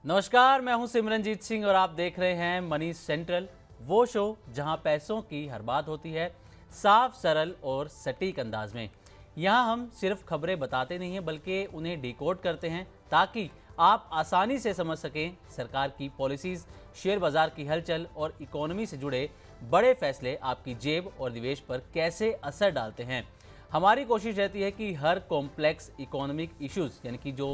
नमस्कार, मैं हूं सिमरनजीत सिंह और आप देख रहे हैं मनी सेंट्रल, वो शो जहां पैसों की हर बात होती है साफ, सरल और सटीक अंदाज में। यहां हम सिर्फ खबरें बताते नहीं हैं बल्कि उन्हें डिकोड करते हैं ताकि आप आसानी से समझ सकें सरकार की पॉलिसीज, शेयर बाजार की हलचल और इकोनॉमी से जुड़े बड़े फैसले आपकी जेब और निवेश पर कैसे असर डालते हैं। हमारी कोशिश रहती है कि हर कॉम्प्लेक्स इकोनॉमिक इश्यूज यानी कि जो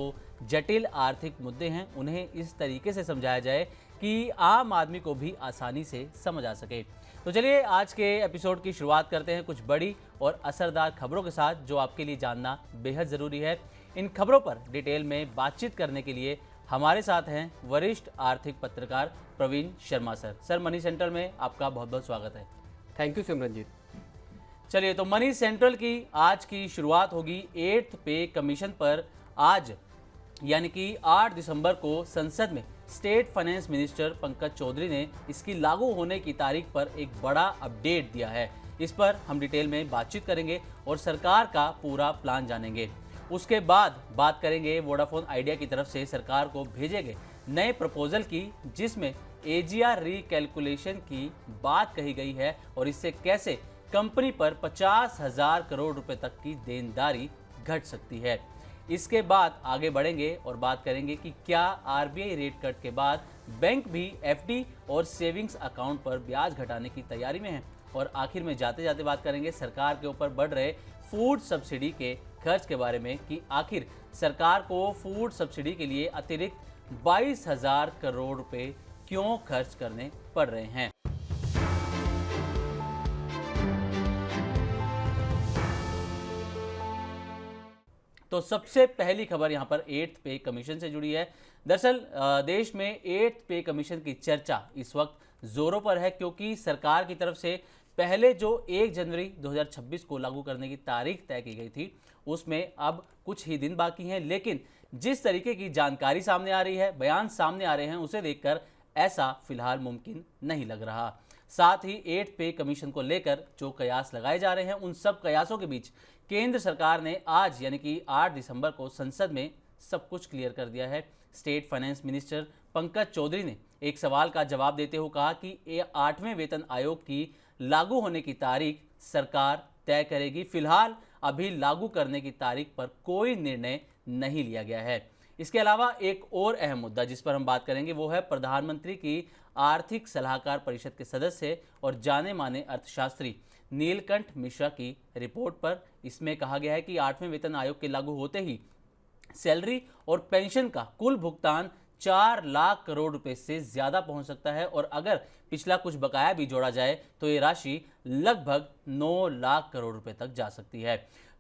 जटिल आर्थिक मुद्दे हैं उन्हें इस तरीके से समझाया जाए कि आम आदमी को भी आसानी से समझ आ सके। तो चलिए आज के एपिसोड की शुरुआत करते हैं कुछ बड़ी और असरदार खबरों के साथ जो आपके लिए जानना बेहद ज़रूरी है। इन खबरों पर डिटेल में बातचीत करने के लिए हमारे साथ हैं वरिष्ठ आर्थिक पत्रकार Praveen Sharma sir. Sir, Money Central में आपका बहुत बहुत स्वागत है। Thank you Simranjeet. चलिए, तो मनी सेंट्रल की आज की शुरुआत होगी 8th पे कमीशन पर। आज यानी कि 8 दिसंबर को संसद में state finance minister Pankaj Chaudhary ने इसकी लागू होने की तारीख पर एक बड़ा अपडेट दिया है। इस पर हम डिटेल में बातचीत करेंगे और सरकार का पूरा प्लान जानेंगे। उसके बाद बात करेंगे वोडाफोन आइडिया की तरफ से सरकार को भेजे गए नए प्रपोजल की, जिसमें एजीआर रिकैलकुलेशन की बात कही गई है और इससे कैसे कंपनी पर 50,000 करोड़ रुपए तक की देनदारी घट सकती है। इसके बाद आगे बढ़ेंगे और बात करेंगे कि क्या आरबीआई रेट कट के बाद बैंक भी एफडी और सेविंग्स अकाउंट पर ब्याज घटाने की तैयारी में है। और आखिर में जाते जाते बात करेंगे सरकार के ऊपर बढ़ रहे फूड सब्सिडी के खर्च के बारे में कि आखिर सरकार को फूड सब्सिडी के लिए अतिरिक्त 22,000 करोड़ रुपए क्यों खर्च करने पड़ रहे हैं। तो सबसे पहली खबर यहाँ पर 8th पे कमीशन से जुड़ी है। दरअसल देश में 8th पे कमीशन की चर्चा इस वक्त जोरों पर है क्योंकि सरकार की तरफ से पहले जो 1 जनवरी 2026 को लागू करने की तारीख तय की गई थी उसमें अब कुछ ही दिन बाकी हैं, लेकिन जिस तरीके की जानकारी सामने आ रही है, बयान सामने आ रहे हैं, उसे देखकर ऐसा फिलहाल मुमकिन नहीं लग रहा। साथ ही 8th पे कमीशन को लेकर जो कयास लगाए जा रहे हैं उन सब कयासों के बीच केंद्र सरकार ने आज यानी कि 8 दिसंबर को संसद में सब कुछ क्लियर कर दिया है। State finance minister Pankaj Chaudhary ने एक सवाल का जवाब देते हुए कहा कि 8वें वेतन आयोग की लागू होने की तारीख सरकार तय करेगी। फिलहाल अभी लागू करने की तारीख पर कोई निर्णय नहीं लिया गया है। इसके अलावा एक और अहम मुद्दा जिस पर हम बात करेंगे वो है प्रधानमंत्री की आर्थिक सलाहकार परिषद के सदस्य और जाने माने अर्थशास्त्री नीलकंठ मिश्रा की रिपोर्ट पर। इसमें कहा गया है कि 8वें वेतन आयोग के लागू होते ही सैलरी और पेंशन का कुल भुगतान 4 लाख करोड़ रुपए से ज्यादा पहुंच सकता है और अगर पिछला कुछ बकाया भी जोड़ा जाए तो ये राशि लगभग 9 लाख करोड़ रुपए तक जा सकती है।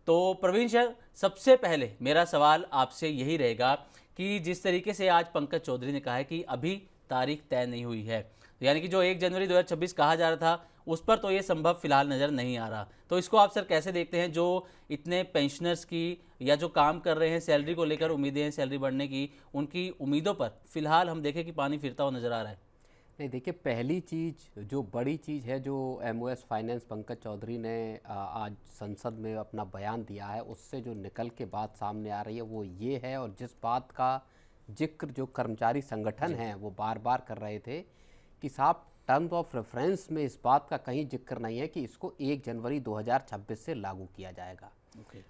तो प्रवीण सर, सबसे पहले मेरा सवाल आपसे यही रहेगा कि जिस तरीके से आज पंकज चौधरी ने कहा है कि अभी तारीख तय नहीं हुई है, यानी कि जो 1 जनवरी 2026 कहा जा रहा था उस पर तो ये संभव फिलहाल नज़र नहीं आ रहा, तो इसको आप सर कैसे देखते हैं? जो इतने पेंशनर्स की या जो काम कर रहे हैं सैलरी को लेकर उम्मीदें हैं सैलरी बढ़ने की, उनकी उम्मीदों पर फिलहाल हम देखें कि पानी फिरता हुआ नज़र आ रहा है। नहीं, देखिए, पहली चीज़ जो बड़ी चीज़ है जो एमओएस फाइनेंस पंकज चौधरी ने आज संसद में अपना बयान दिया है, उससे जो निकल के बात सामने आ रही है वो ये है, और जिस बात का जिक्र जो कर्मचारी संगठन हैं वो बार बार कर रहे थे कि साहब टर्म्स ऑफ रेफरेंस में इस बात का कहीं जिक्र नहीं है कि इसको 1 जनवरी 2026 से लागू किया जाएगा।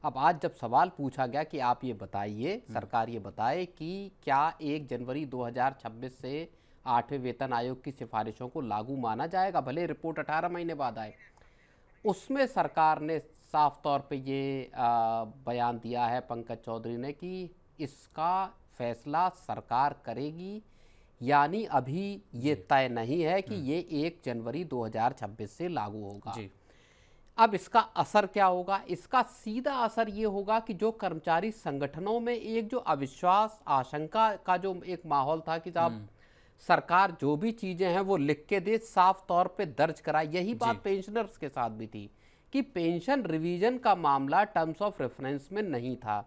अब आज जब सवाल पूछा गया कि आप ये बताइए, सरकार ये बताए कि क्या 1 जनवरी 2026 से 8वें वेतन आयोग की सिफारिशों को लागू माना जाएगा, भले रिपोर्ट 18 महीने बाद आए। उसमें सरकार ने साफ तौर पे ये बयान दिया है पंकज चौधरी ने कि इसका फैसला सरकार करेगी, यानी अभी ये तय नहीं है कि ये 1 जनवरी 2026 से लागू होगा। अब इसका असर क्या होगा? इसका सीधा असर ये होगा कि जो कर्मचारी संगठनों में एक जो अविश्वास, आशंका का जो एक माहौल था कि साहब सरकार जो भी चीजें हैं वो लिख के दे, साफ तौर पे दर्ज कराए। यही बात पेंशनर्स के साथ भी थी कि पेंशन रिवीजन का मामला टर्म्स ऑफ रेफरेंस में नहीं था,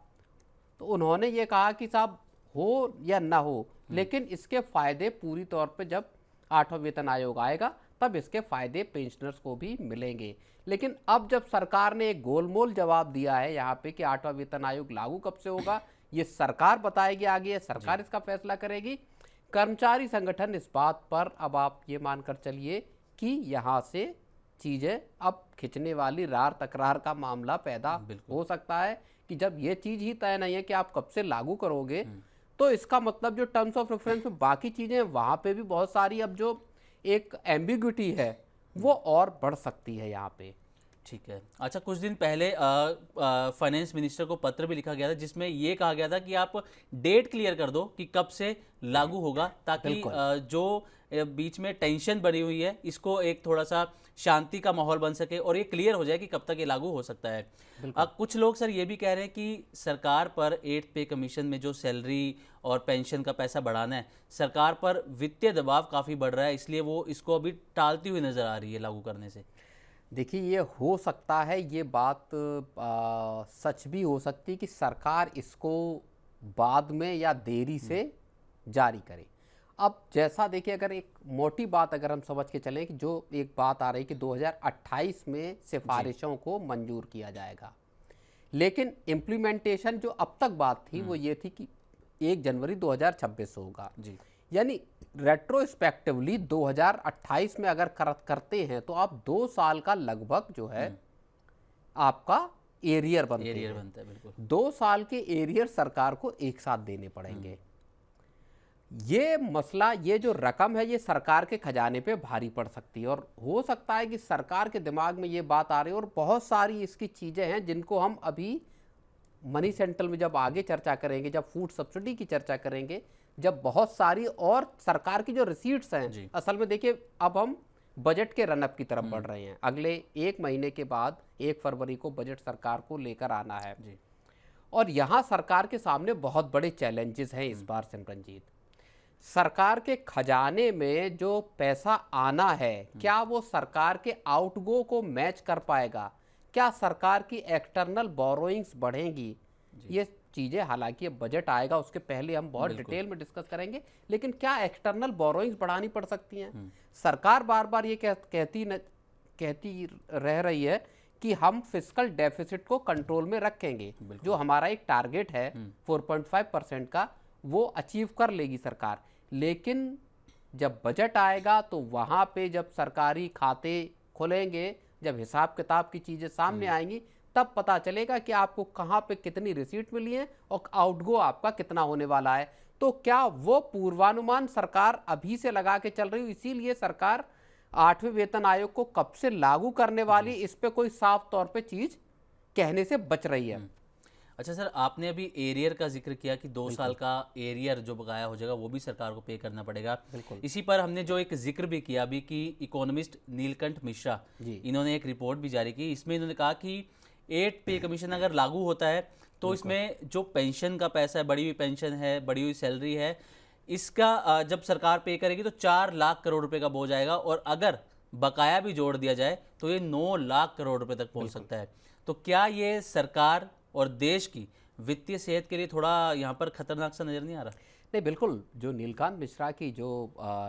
तो उन्होंने ये कहा कि साहब हो या ना हो, लेकिन इसके फायदे पूरी तौर पे जब 8वां वेतन आयोग आएगा तब इसके फायदे पेंशनर्स को भी मिलेंगे। लेकिन अब जब सरकार ने एक गोलमोल जवाब दिया है यहाँ पे कि 8वां वेतन आयोग लागू कब से होगा ये सरकार बताएगी, आगे सरकार इसका फैसला करेगी। कर्मचारी संगठन इस बात पर, अब आप ये मानकर चलिए कि यहाँ से चीज़ें अब खिंचने वाली रार तकरार का मामला पैदा हो सकता है कि जब ये चीज़ ही तय नहीं है कि आप कब से लागू करोगे, तो इसका मतलब जो टर्म्स ऑफ रेफरेंस में बाकी चीज़ें हैं वहाँ पे भी बहुत सारी अब जो एक एम्बिग्विटी है वो और बढ़ सकती है यहाँ पे। ठीक है। अच्छा, कुछ दिन पहले फाइनेंस मिनिस्टर को पत्र भी लिखा गया था जिसमें ये कहा गया था कि आप डेट क्लियर कर दो कि कब से लागू होगा, ताकि जो बीच में टेंशन बनी हुई है इसको एक थोड़ा सा शांति का माहौल बन सके और ये क्लियर हो जाए कि कब तक ये लागू हो सकता है। कुछ लोग सर ये भी कह रहे हैं कि सरकार पर 8th पे कमीशन में जो सैलरी और पेंशन का पैसा बढ़ाना है, सरकार पर वित्तीय दबाव काफ़ी बढ़ रहा है, इसलिए वो इसको अभी टालती हुई नज़र आ रही है लागू करने से। देखिए, ये हो सकता है, ये बात सच भी हो सकती है कि सरकार इसको बाद में या देरी से जारी करे। अब जैसा देखिए, अगर एक मोटी बात अगर हम समझ के चलें कि जो एक बात आ रही कि 2028 में सिफारिशों को मंजूर किया जाएगा, लेकिन इम्प्लीमेंटेशन जो अब तक बात थी वो ये थी कि 1 जनवरी 2026 होगा जी। यानी रेट्रोस्पेक्टिवली 2028 में अगर करते हैं तो आप 2 साल का लगभग जो है आपका एरियर बनता है। बिल्कुल 2 साल के एरियर सरकार को एक साथ देने पड़ेंगे। ये मसला, ये जो रकम है, ये सरकार के खजाने पे भारी पड़ सकती है और हो सकता है कि सरकार के दिमाग में ये बात आ रही है और बहुत सारी इसकी चीज़ें हैं जिनको हम अभी मनी सेंट्रल में जब आगे चर्चा करेंगे, जब फूड सब्सिडी की चर्चा करेंगे, जब बहुत सारी और सरकार की जो रिसीट्स हैं, असल में देखिए अब हम बजट के रनअप की तरफ बढ़ रहे हैं। अगले 1 महीने के बाद 1 फरवरी को बजट सरकार को लेकर आना है जी। और यहाँ सरकार के सामने बहुत बड़े चैलेंजेस हैं इस बार सिमरनजीत। सरकार के खजाने में जो पैसा आना है, क्या वो सरकार के आउटगो को मैच कर पाएगा? क्या सरकार की एक्सटर्नल बोरोइंग्स बढ़ेंगी? ये चीज़ें, हालांकि अब बजट आएगा उसके पहले हम बहुत डिटेल में डिस्कस करेंगे, लेकिन क्या एक्सटर्नल बोरोइंग्स बढ़ानी पड़ सकती हैं? सरकार बार बार ये कहती रह रही है कि हम फिस्कल डेफिसिट को कंट्रोल में रखेंगे, जो हमारा एक टारगेट है 4.5% का, वो अचीव कर लेगी सरकार। लेकिन जब बजट आएगा तो वहाँ पे जब सरकारी खाते खुलेंगे, जब हिसाब किताब की चीज़ें सामने आएंगी, तब पता चलेगा कि आपको कहाँ पे कितनी रिसीट मिली है और आउटगो आपका कितना होने वाला है। तो क्या वो पूर्वानुमान सरकार अभी से लगा के चल रही है? इसीलिए सरकार 8वें वेतन आयोग को कब से लागू करने वाली, इस पे कोई साफ तौर पे चीज़ कहने से बच रही है। अच्छा सर, आपने अभी एरियर का जिक्र किया कि 2 साल का एरियर जो बकाया हो जाएगा वो भी सरकार को पे करना पड़ेगा। इसी पर हमने जो एक जिक्र भी किया अभी कि इकोनॉमिस्ट नीलकंठ मिश्रा, इन्होंने एक रिपोर्ट भी जारी की। इसमें इन्होंने कहा कि 8 पे कमीशन अगर लागू होता है तो इसमें जो पेंशन का पैसा है, बड़ी हुई पेंशन है, बड़ी हुई सैलरी है, इसका जब सरकार पे करेगी तो 4 लाख करोड़ रुपए का बोझ आएगा और अगर बकाया भी जोड़ दिया जाए तो ये 9 लाख करोड़ रुपए तक पहुंच सकता है। तो क्या ये सरकार और देश की वित्तीय सेहत के लिए थोड़ा यहाँ पर खतरनाक सा नजर नहीं आ रहा? नहीं, बिल्कुल। जो नीलकांत मिश्रा की जो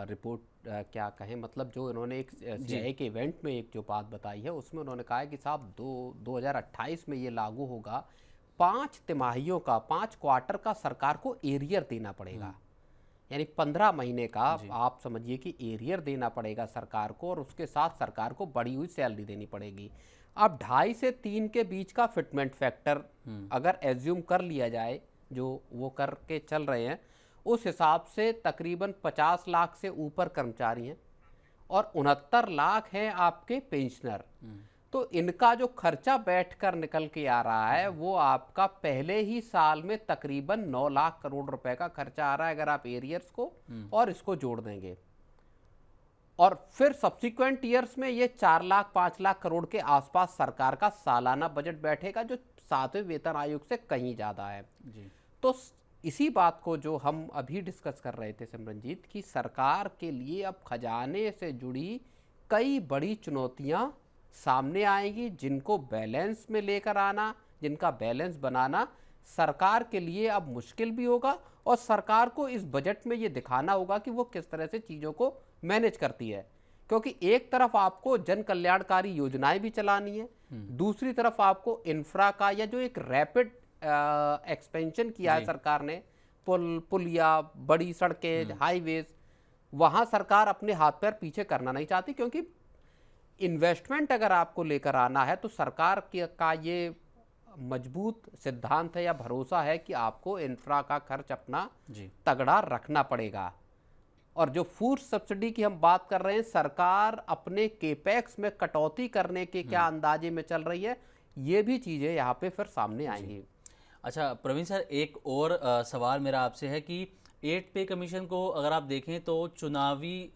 रिपोर्ट, क्या कहें, मतलब जो इन्होंने एक सीआईए के इवेंट में एक जो बात बताई है, उसमें उन्होंने कहा है कि साहब 2028 में ये लागू होगा, 5 तिमाहियों का, 5 क्वार्टर का सरकार को एरियर देना पड़ेगा। यानी 15 महीने का आप समझिए कि एरियर देना पड़ेगा सरकार को, और उसके साथ सरकार को बढ़ी हुई सैलरी देनी पड़ेगी। अब 2.5 से 3 के बीच का फिटमेंट फैक्टर अगर एज्यूम कर लिया जाए, जो वो करके चल रहे हैं, उस हिसाब से तकरीबन 50 लाख से ऊपर कर्मचारी हैं और 69 लाख हैं आपके पेंशनर। तो इनका जो खर्चा बैठकर निकल के आ रहा है वो आपका पहले ही साल में तकरीबन 9 लाख करोड़ रुपए का खर्चा आ रहा है, अगर आप एरियर्स को और इसको जोड़ देंगे। और फिर सब्सिक्वेंट ईयर्स में ये 4 लाख 5 लाख करोड़ के आसपास सरकार का सालाना बजट बैठेगा, जो 7वें वेतन आयोग से कहीं ज़्यादा है जी। तो इसी बात को जो हम अभी डिस्कस कर रहे थे सिमरनजीत, कि सरकार के लिए अब खजाने से जुड़ी कई बड़ी चुनौतियां सामने आएंगी, जिनको बैलेंस में लेकर आना, जिनका बैलेंस बनाना सरकार के लिए अब मुश्किल भी होगा, और सरकार को इस बजट में ये दिखाना होगा कि वो किस तरह से चीज़ों को मैनेज करती है। क्योंकि एक तरफ आपको जन कल्याणकारी योजनाएं भी चलानी है, दूसरी तरफ आपको इंफ्रा का, या जो एक रैपिड एक्सपेंशन किया है सरकार ने पुलिया, बड़ी सड़कें, हाईवेज, वहाँ सरकार अपने हाथ पैर पीछे करना नहीं चाहती, क्योंकि इन्वेस्टमेंट अगर आपको लेकर आना है तो सरकार का ये मजबूत सिद्धांत है या भरोसा है कि आपको इंफ्रा का खर्च अपना जी तगड़ा रखना पड़ेगा। और जो फूड सब्सिडी की हम बात कर रहे हैं, सरकार अपने केपेक्स में कटौती करने के क्या अंदाजे में चल रही है, ये भी चीज़ें यहाँ पे फिर सामने आएंगी। अच्छा प्रवीण सर, एक और सवाल मेरा आपसे है कि 8 पे कमीशन को अगर आप देखें तो चुनावी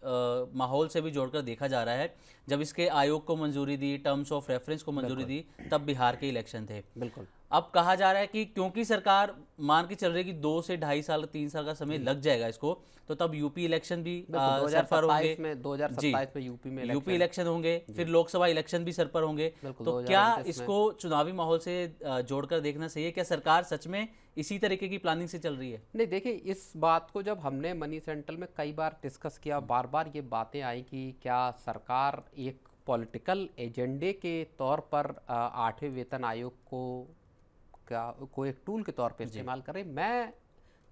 माहौल से भी जोड़कर देखा जा रहा है। जब इसके आयोग को मंजूरी दी, टर्म्स ऑफ रेफरेंस को मंजूरी दी, तब बिहार के इलेक्शन थे। बिल्कुल। अब कहा जा रहा है कि क्योंकि सरकार मान के चल रही है कि 2 से 2.5 साल 3 साल का समय लग जाएगा इसको, तो तब यूपी इलेक्शन भी सर पर होंगे। 2027 में यूपी इलेक्शन होंगे, फिर लोकसभा इलेक्शन भी सर पर होंगे। तो क्या इसको चुनावी माहौल से जोड़कर देखना सही है? क्या सरकार सच में इसी तरीके की प्लानिंग से चल रही है? नहीं, देखिए, इस बात को जब हमने मनी सेंट्रल में कई बार डिस्कस किया, बार बार ये बातें आई कि क्या सरकार एक पॉलिटिकल एजेंडे के तौर पर 8वें वेतन आयोग को एक टूल के तौर पे इस्तेमाल करें। मैं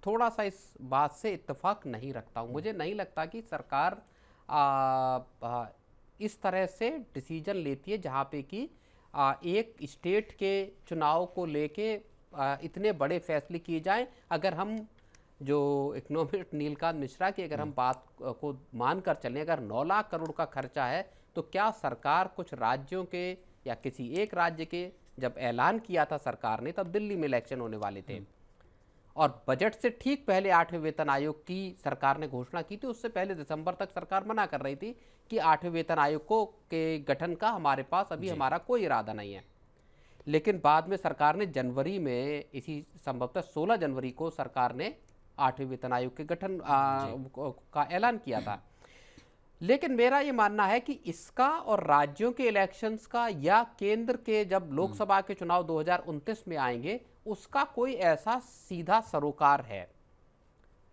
थोड़ा सा इस बात से इत्तेफाक नहीं रखता हूँ। मुझे नहीं लगता कि सरकार इस तरह से डिसीजन लेती है जहाँ पे कि एक स्टेट के चुनाव को लेके इतने बड़े फैसले किए जाएं। अगर हम जो इकोनॉमिस्ट नीलकांत मिश्रा की अगर हम बात को मानकर चलें, अगर 9 लाख करोड़ का खर्चा है, तो क्या सरकार कुछ राज्यों के या किसी एक राज्य के, जब ऐलान किया था सरकार ने, तब दिल्ली में इलेक्शन होने वाले थे और बजट से ठीक पहले 8वें वेतन आयोग की सरकार ने घोषणा की थी। उससे पहले दिसंबर तक सरकार मना कर रही थी कि 8वें वेतन आयोग के गठन का हमारे पास अभी हमारा कोई इरादा नहीं है। लेकिन बाद में सरकार ने जनवरी में, इसी संभवतः 16 जनवरी को सरकार ने 8वें वेतन आयोग के गठन का ऐलान किया था। लेकिन मेरा ये मानना है कि इसका और राज्यों के इलेक्शंस का या केंद्र के जब लोकसभा के चुनाव 2029 में आएंगे, उसका कोई ऐसा सीधा सरोकार है।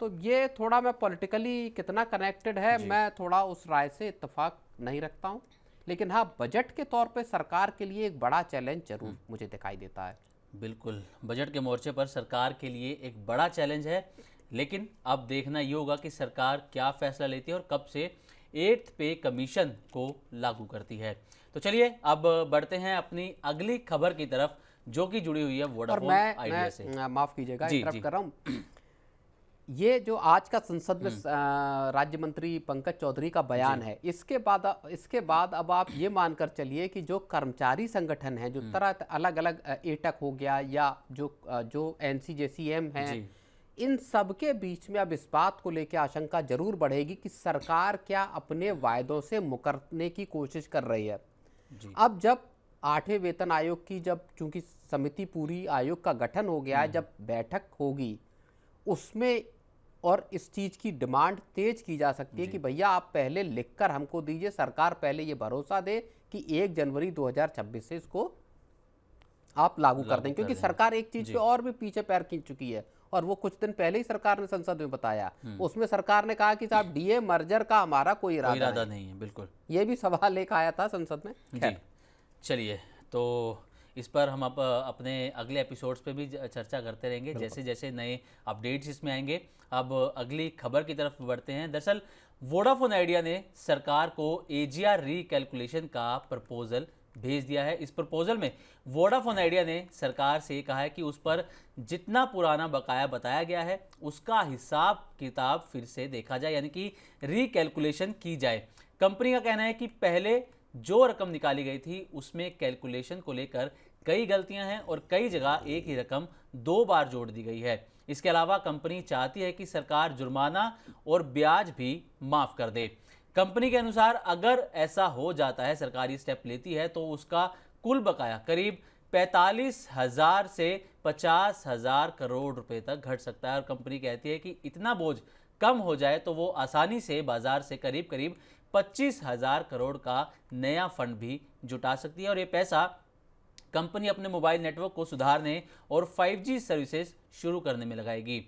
तो ये थोड़ा, मैं पॉलिटिकली कितना कनेक्टेड है, मैं थोड़ा उस राय से इत्तेफाक नहीं रखता हूँ। लेकिन हाँ, बजट के तौर पे सरकार के लिए एक बड़ा चैलेंज जरूर मुझे दिखाई देता है। बिल्कुल, बजट के मोर्चे पर सरकार के लिए एक बड़ा चैलेंज है। लेकिन अब देखना ये होगा कि सरकार क्या फैसला लेती है और कब से 8th पे कमीशन को लागू करती है। तो चलिए अब बढ़ते हैं अपनी अगली खबर की तरफ, जो कि जुड़ी हुई है वोडाफोन आइडिया से। माफ कीजिएगा, इंटरप्ट कर रहा हूँ। ये जो आज का संसद में राज्य मंत्री पंकज चौधरी का बयान है, इसके बाद अब आप ये मानकर चलिए कि जो कर्मचारी संगठन है, जो तरह अलग अलग एटक हो गया या जो NCJCM है, इन सब के बीच में अब इस बात को लेकर आशंका जरूर बढ़ेगी कि सरकार क्या अपने वायदों से मुकरने की कोशिश कर रही है। अब जब 8वें वेतन आयोग की, जब चूंकि समिति पूरी आयोग का गठन हो गया है, जब बैठक होगी उसमें और इस चीज़ की डिमांड तेज की जा सकती है कि भैया आप पहले लिखकर हमको दीजिए, सरकार पहले ये भरोसा दे कि 1 जनवरी 2026 से इसको आप लागू कर दें। क्योंकि सरकार एक चीज़ पे और भी पीछे पैर खींच चुकी है, और वो कुछ दिन पहले ही सरकार ने संसद में बताया। उसमें सरकार ने कहा कि साहब DA मर्जर का हमारा कोई इरादा नहीं है। बिल्कुल, ये भी सवाल एक आया था संसद में। जी चलिए, तो इस पर हम अपने अगले एपिसोड्स पे भी चर्चा करते रहेंगे, जैसे जैसे नए अपडेट्स इसमें आएंगे। अब अगली खबर की तरफ बढ़ते हैं। दरअसल वोडाफोन आइडिया ने सरकार को AGR रीकैलकुलेशन का प्रपोजल भेज दिया है। इस प्रपोजल में वोडाफोन आइडिया ने सरकार से कहा है कि उस पर जितना पुराना बकाया बताया गया है उसका हिसाब किताब फिर से देखा जाए, यानी कि रीकैलकुलेशन की जाए। कंपनी का कहना है कि पहले जो रकम निकाली गई थी उसमें कैलकुलेशन को लेकर कई गलतियां हैं और कई जगह एक ही रकम 2 बार जोड़ दी गई है। इसके अलावा कंपनी चाहती है कि सरकार जुर्माना और ब्याज भी माफ कर दे। कंपनी के अनुसार अगर ऐसा हो जाता है, सरकारी स्टेप लेती है, तो उसका कुल बकाया करीब 45,000 से 50,000 करोड़ रुपए तक घट सकता है। और कंपनी कहती है कि इतना बोझ कम हो जाए तो वो आसानी से बाजार से करीब करीब 25,000 करोड़ का नया फंड भी जुटा सकती है और ये पैसा कंपनी अपने मोबाइल नेटवर्क को सुधारने और 5G सर्विसेज शुरू करने में लगाएगी।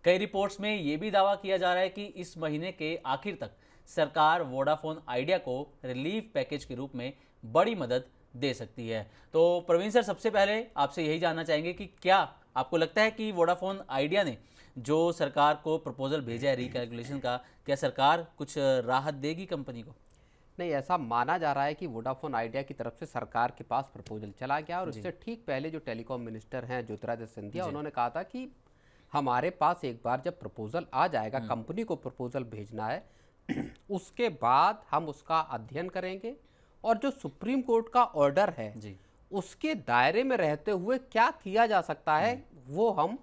कई रिपोर्ट्स में ये भी दावा किया जा रहा है कि इस महीने के आखिर तक सरकार वोडाफोन आइडिया को रिलीफ पैकेज के रूप में बड़ी मदद दे सकती है। तो प्रवीण सर, सबसे पहले आपसे यही जानना चाहेंगे कि क्या आपको लगता है कि वोडाफोन आइडिया ने जो सरकार को प्रपोजल भेजा है रिकैलकुलेशन का, क्या सरकार कुछ राहत देगी कंपनी को? नहीं, ऐसा माना जा रहा है कि वोडाफोन आइडिया की तरफ से सरकार के पास प्रपोजल चला गया और इससे ठीक पहले जो टेलीकॉम मिनिस्टर हैं ज्योतिरादित्य सिंधिया, उन्होंने कहा था कि हमारे पास एक बार जब प्रपोजल आ जाएगा, कंपनी को प्रपोजल भेजना है, उसके बाद हम उसका अध्ययन करेंगे और जो सुप्रीम कोर्ट का ऑर्डर है जी उसके दायरे में रहते हुए क्या किया जा सकता है वो हम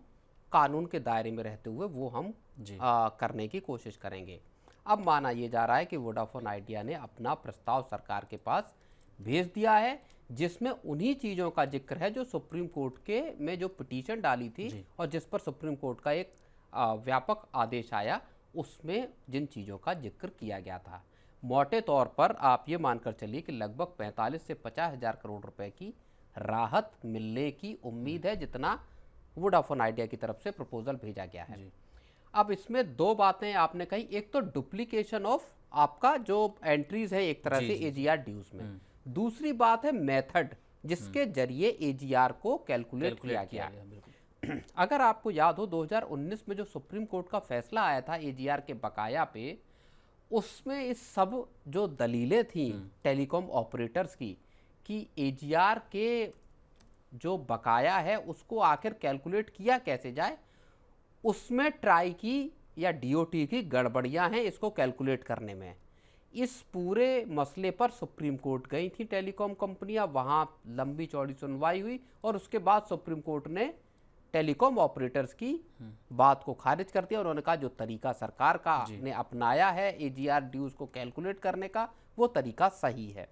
कानून के दायरे में रहते हुए वो हम जी करने की कोशिश करेंगे। अब माना ये जा रहा है कि वोडाफोन आइडिया ने अपना प्रस्ताव सरकार के पास भेज दिया है, जिसमें उन्हीं चीज़ों का जिक्र है जो सुप्रीम कोर्ट के में जो पिटीशन डाली थी और जिस पर सुप्रीम कोर्ट का एक व्यापक आदेश आया, उसमें जिन चीज़ों का जिक्र किया गया था। मोटे तौर पर आप ये मानकर चलिए कि लगभग 45 से 50 हज़ार करोड़ रुपए की राहत मिलने की उम्मीद है, जितना वोडाफोन आइडिया की तरफ से प्रपोजल भेजा गया है। अब इसमें दो बातें आपने कही, एक तो डुप्लीकेशन ऑफ आपका जो एंट्रीज है एक तरह से एजीआर ड्यूज में, दूसरी बात है मेथड जिसके जरिए एजीआर को कैलकुलेट किया गया। अगर आपको याद हो 2019 में जो सुप्रीम कोर्ट का फैसला आया था एजीआर के बकाया पे, उसमें इस सब जो दलीलें थी टेलीकॉम ऑपरेटर्स की कि एजीआर के जो बकाया है उसको आखिर कैलकुलेट किया कैसे जाए, उसमें ट्राई की या डीओटी की गड़बड़ियां हैं इसको कैलकुलेट करने में। इस पूरे मसले पर सुप्रीम कोर्ट गई थी टेलीकॉम कंपनियां, वहां लंबी चौड़ी सुनवाई हुई और उसके बाद सुप्रीम कोर्ट ने टेलीकॉम ऑपरेटर्स की बात को खारिज कर दिया। उन्होंने कहा जो तरीका सरकार का ने अपनाया है एजीआर ड्यूज को कैलकुलेट करने का, वो तरीका सही है।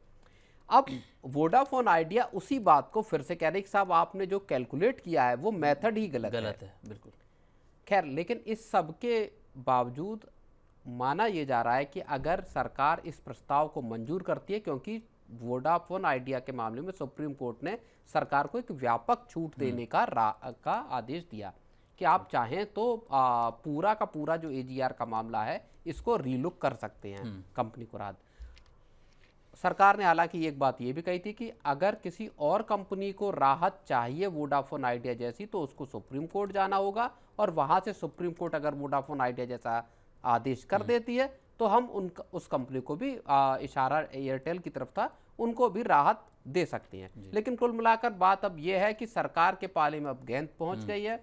अब वोडाफोन आइडिया उसी बात को फिर से कह रही कि साहब आपने जो कैलकुलेट किया है वो मेथड ही गलत है। बिल्कुल। खैर, लेकिन इस सब के बावजूद माना यह जा रहा है कि अगर सरकार इस प्रस्ताव को मंजूर करती है, क्योंकि वोडाफोन आइडिया के मामले में सुप्रीम कोर्ट ने सरकार को एक व्यापक छूट देने का आदेश दिया कि आप चाहें तो पूरा का पूरा जो एजीआर का मामला है इसको रीलुक कर सकते हैं कंपनी को राहत। सरकार ने हालांकि एक बात ये भी कही थी कि अगर किसी और कंपनी को राहत चाहिए वोडाफोन आइडिया जैसी, तो उसको सुप्रीम कोर्ट जाना होगा और वहां से सुप्रीम कोर्ट अगर वोडाफोन आइडिया जैसा आदेश कर देती है तो हम उस कंपनी को भी, इशारा एयरटेल की तरफ था, उनको भी राहत दे सकती हैं। लेकिन कुल मिलाकर बात अब यह है कि सरकार के पाले में अब गेंद पहुंच गई है।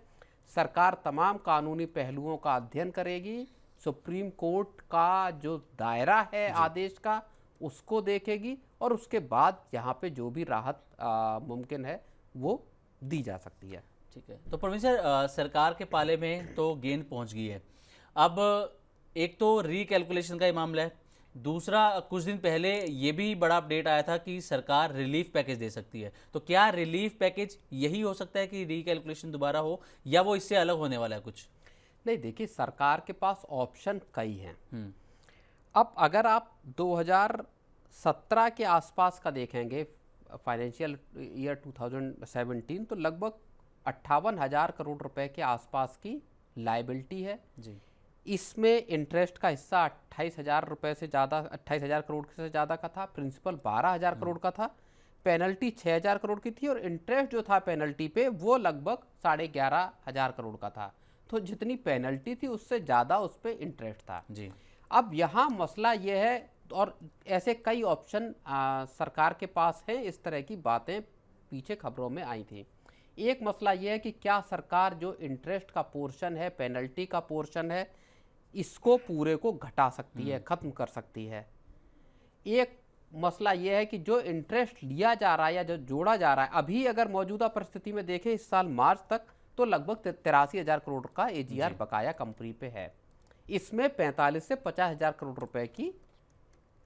सरकार तमाम कानूनी पहलुओं का अध्ययन करेगी, सुप्रीम कोर्ट का जो दायरा है आदेश का उसको देखेगी और उसके बाद यहाँ पे जो भी राहत मुमकिन है वो दी जा सकती है। ठीक है, तो प्रवीण सर, सरकार के पाले में तो गेंद पहुंच गई है। अब एक तो रीकैलकुलेशन का ही मामला है, दूसरा कुछ दिन पहले ये भी बड़ा अपडेट आया था कि सरकार रिलीफ पैकेज दे सकती है। तो क्या रिलीफ पैकेज यही हो सकता है कि रीकैलकुलेशन दोबारा हो, या वो इससे अलग होने वाला है कुछ? नहीं, देखिए सरकार के पास ऑप्शन कई हैं। अब अगर आप 2017 के आसपास का देखेंगे, फाइनेंशियल ईयर 2017, तो लगभग 58,000 करोड़ रुपए के आसपास की लायबिलिटी है जी। इसमें इंटरेस्ट का हिस्सा 28,000 रुपये से ज़्यादा, 28,000 करोड़ से ज़्यादा का था, प्रिंसिपल 12,000 करोड़ का था, पेनल्टी 6,000 करोड़ की थी और इंटरेस्ट जो था पेनल्टी पे वो लगभग 11,500 करोड़ का था। तो जितनी पेनल्टी थी उससे ज़्यादा उस पर इंटरेस्ट था जी। अब यहाँ मसला ये है, और ऐसे कई ऑप्शन सरकार के पास हैं, इस तरह की बातें पीछे खबरों में आई थी। एक मसला ये है कि क्या सरकार जो इंटरेस्ट का पोर्शन है, पेनल्टी का पोर्शन है, इसको पूरे को घटा सकती है, ख़त्म कर सकती है। एक मसला यह है कि जो इंटरेस्ट लिया जा रहा है या जो जोड़ा जा रहा है, अभी अगर मौजूदा परिस्थिति में देखें इस साल मार्च तक तो लगभग 83,000 करोड़ का एजीआर बकाया कंपनी पे है। इसमें 45 से 50,000 करोड़ रुपए की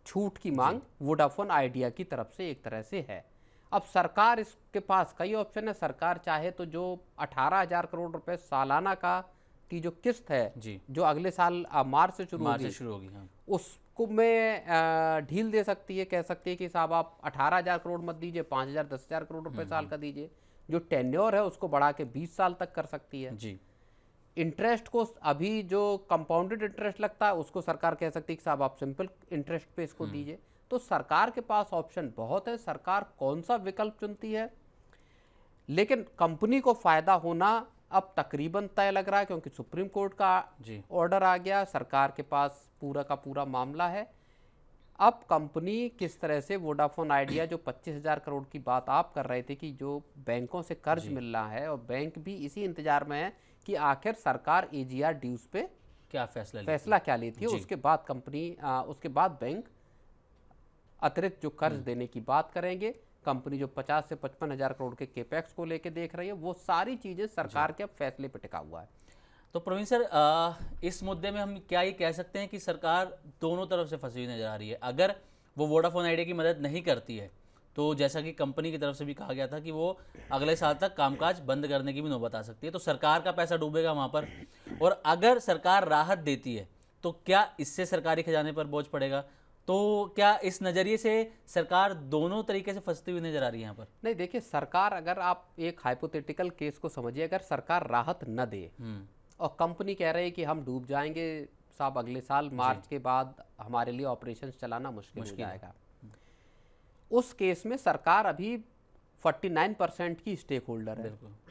छूट की मांग वोडाफोन आइडिया की तरफ से एक तरह से है। अब सरकार, इसके पास कई ऑप्शन है। सरकार चाहे तो जो 18,000 करोड़ रुपए सालाना का की जो किस्त है जी, जो अगले साल मार्च से शुरू होगी हाँ, उसको में ढील दे सकती है, कह सकती है कि साहब आप 18,000 करोड़ मत दीजिए, 5,000 10,000 करोड़ रुपए साल का दीजिए। जो टेन्योर है उसको बढ़ा के 20 साल तक कर सकती है जी। इंटरेस्ट को, अभी जो कंपाउंडेड इंटरेस्ट लगता है उसको सरकार कह सकती है कि साहब आप सिंपल इंटरेस्ट पे इसको दीजिए। तो सरकार के पास ऑप्शन बहुत है, सरकार कौन सा विकल्प चुनती है, लेकिन कंपनी को फायदा होना अब तकरीबन तय लग रहा है, क्योंकि सुप्रीम कोर्ट का जी ऑर्डर आ गया, सरकार के पास पूरा का पूरा मामला है। अब कंपनी किस तरह से वोडाफोन आइडिया, जो 25,000 करोड़ की बात आप कर रहे थे कि जो बैंकों से कर्ज जी। मिल रहा है, और बैंक भी इसी इंतजार में है कि आखिर सरकार एजीआर ड्यूज पे क्या फैसला लेती फैसला क्या लेती है। जी। उसके बाद उसके बाद बैंक अतिरिक्त जो कर्ज देने की बात करेंगे। कंपनी जो 50 से 55,000 करोड़ के केपेक्स को लेके देख रही है, वो सारी चीजें सरकार के अब फैसले पे टिका हुआ है। तो प्रवीण सर, इस मुद्दे में हम क्या ये कह सकते हैं कि सरकार दोनों तरफ से फंसी हुई नजर आ रही है? अगर वो वोडाफोन आइडिया की मदद नहीं करती है तो जैसा कि कंपनी की तरफ से भी कहा गया था कि वो अगले साल तक कामकाज बंद करने की भी नौबत आ सकती है, तो सरकार का पैसा डूबेगा वहाँ पर। और अगर सरकार राहत देती है तो क्या इससे सरकारी खजाने पर बोझ पड़ेगा? तो क्या इस नज़रिए से सरकार दोनों तरीके से फंसती हुई नजर आ रही है यहाँ पर? नहीं, देखिए, सरकार, अगर आप एक हाइपोथेटिकल केस को समझिए, अगर सरकार राहत न दे और कंपनी कह रही है कि हम डूब जाएंगे साहब, अगले साल मार्च के बाद हमारे लिए ऑपरेशन चलाना मुश्किल हो जाएगा, उस केस में सरकार अभी 49% की स्टेक होल्डर है,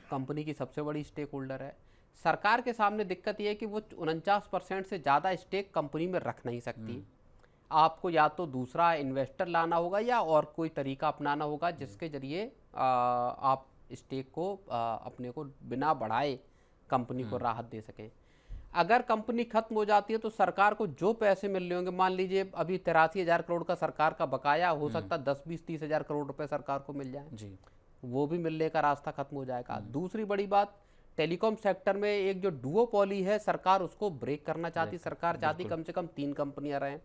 कंपनी की सबसे बड़ी स्टेक होल्डर है। सरकार के सामने दिक्कत यह है कि वो 49% से ज़्यादा स्टेक कंपनी में रख नहीं सकती। आपको या तो दूसरा इन्वेस्टर लाना होगा या और कोई तरीका अपनाना होगा जिसके जरिए आप स्टेक को अपने को बिना बढ़ाए कंपनी को राहत दे सकें। अगर कंपनी खत्म हो जाती है तो सरकार को जो पैसे मिल रहे होंगे, मान लीजिए अभी 83,000 करोड़ का सरकार का बकाया, हो सकता है 10, 20, 30,000 करोड़ रुपए सरकार को मिल जाए जी। वो भी मिलने का रास्ता खत्म हो जाएगा। दूसरी बड़ी बात, टेलीकॉम सेक्टर में एक जो डुओपोली है, सरकार उसको ब्रेक करना चाहती। सरकार चाहती कम से कम 3 कंपनियां रहें,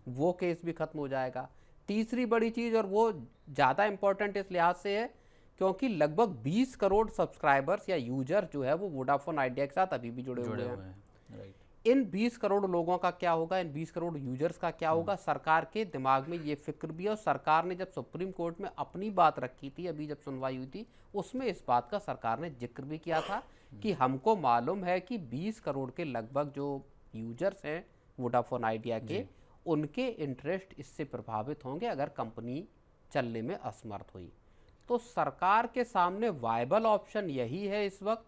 वो केस भी खत्म हो जाएगा। तीसरी बड़ी चीज, और वो ज़्यादा इंपॉर्टेंट इस लिहाज से है क्योंकि लगभग 20 करोड़ सब्सक्राइबर्स या यूजर जो है वो वोडाफोन आइडिया के साथ अभी भी जुड़े हुए हैं। राइट। इन 20 करोड़ लोगों का क्या होगा, इन 20 करोड़ यूजर्स का क्या होगा, सरकार के दिमाग में ये फिक्र भी है। और सरकार ने जब सुप्रीम कोर्ट में अपनी बात रखी थी, अभी जब सुनवाई हुई थी, उसमें इस बात का सरकार ने जिक्र भी किया था कि हमको मालूम है कि 20 करोड़ के लगभग जो यूजर्स हैं वोडाफोन आइडिया के, उनके इंटरेस्ट इससे प्रभावित होंगे अगर कंपनी चलने में असमर्थ हुई। तो सरकार के सामने वायबल ऑप्शन यही है इस वक्त,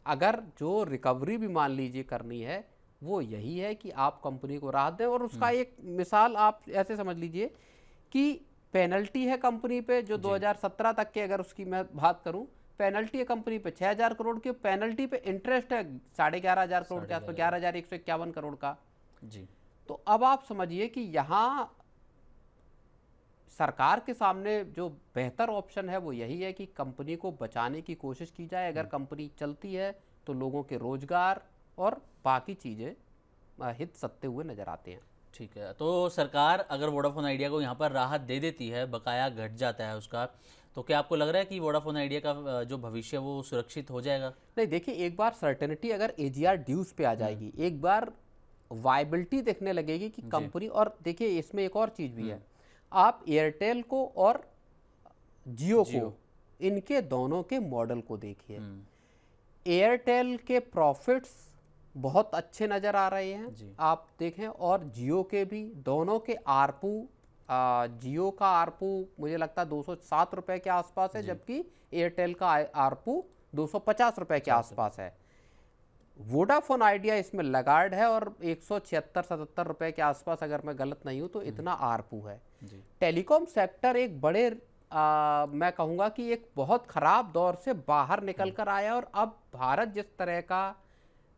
अगर जो रिकवरी भी मान लीजिए करनी है, वो यही है कि आप कंपनी को राहत दें। और उसका एक मिसाल आप ऐसे समझ लीजिए कि पेनल्टी है कंपनी पे, जो 2017 तक के, अगर उसकी मैं बात करूं, पेनल्टी है कंपनी पे 6,000 करोड़ की, पेनल्टी पे इंटरेस्ट है 11,500 करोड़ के आसपास, 11,151 करोड़ का जी। तो अब आप समझिए कि यहाँ सरकार के सामने जो बेहतर ऑप्शन है वो यही है कि कंपनी को बचाने की कोशिश की जाए। अगर कंपनी चलती है तो लोगों के रोजगार और बाकी चीज़ें हित सत्ते हुए नजर आते हैं। ठीक है, तो सरकार अगर वोडाफोन आइडिया को यहाँ पर राहत दे देती है, बकाया घट जाता है उसका, तो क्या आपको लग रहा है कि वोडाफोन आइडिया का जो भविष्य वो सुरक्षित हो जाएगा? नहीं, देखिए, एक बार सर्टेनिटी अगर एजीआर ड्यूज पे आ जाएगी, एक बार वायबिलिटी देखने लगेगी कि कंपनी, और देखिए इसमें एक और चीज़ भी है, आप एयरटेल को और जियो को, इनके दोनों के मॉडल को देखिए। एयरटेल के प्रॉफिट्स बहुत अच्छे नज़र आ रहे हैं आप देखें, और जियो के भी, दोनों के आरपू, जियो का आरपू मुझे लगता है 207 रुपये के आसपास है, जबकि एयरटेल का आरपू 250 रुपये के आसपास है। वोडाफोन आइडिया इसमें लगार्ड है और 176-77 रुपये के आसपास, अगर मैं गलत नहीं हूँ तो इतना आरपू है। टेलीकॉम सेक्टर एक बड़े मैं कहूँगा कि एक बहुत ख़राब दौर से बाहर निकल कर आया, और अब भारत जिस तरह का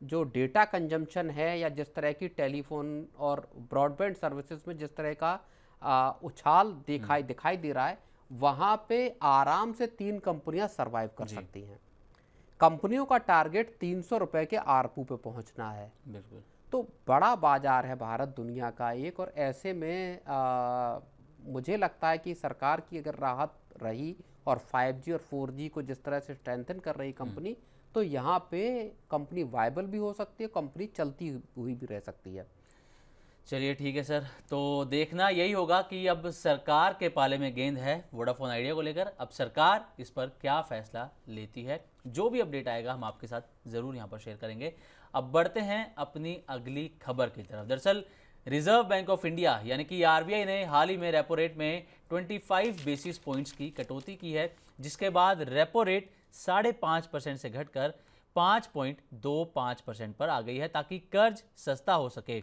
जो डेटा कंजम्पशन है, या जिस तरह की टेलीफोन और ब्रॉडबैंड सर्विसेज में जिस तरह का उछाल दिखाई दे रहा है, वहाँ पे आराम से 3 कंपनियाँ सर्वाइव कर सकती हैं। कंपनियों का टारगेट 300 रुपये के आरपू पे पहुँचना है। बिल्कुल। तो बड़ा बाजार है भारत दुनिया का एक, और ऐसे में मुझे लगता है कि सरकार की अगर राहत रही और 5G और 4G को जिस तरह से स्ट्रेंथन कर रही कंपनी, तो यहाँ पे कंपनी वायबल भी हो सकती है, कंपनी चलती हुई भी रह सकती है। चलिए ठीक है सर, तो देखना यही होगा कि अब सरकार के पाले में गेंद है वोडाफोन आइडिया को लेकर। अब सरकार इस पर क्या फैसला लेती है, जो भी अपडेट आएगा हम आपके साथ ज़रूर यहाँ पर शेयर करेंगे। अब बढ़ते हैं अपनी अगली खबर की तरफ। दरअसल रिजर्व बैंक ऑफ इंडिया यानी कि आरबीआई ने हाल ही में रेपो रेट में 25 बेसिस पॉइंट्स की कटौती की है, जिसके बाद रेपो रेट 5.5% से घटकर 5.25% पर आ गई है ताकि कर्ज सस्ता हो सके।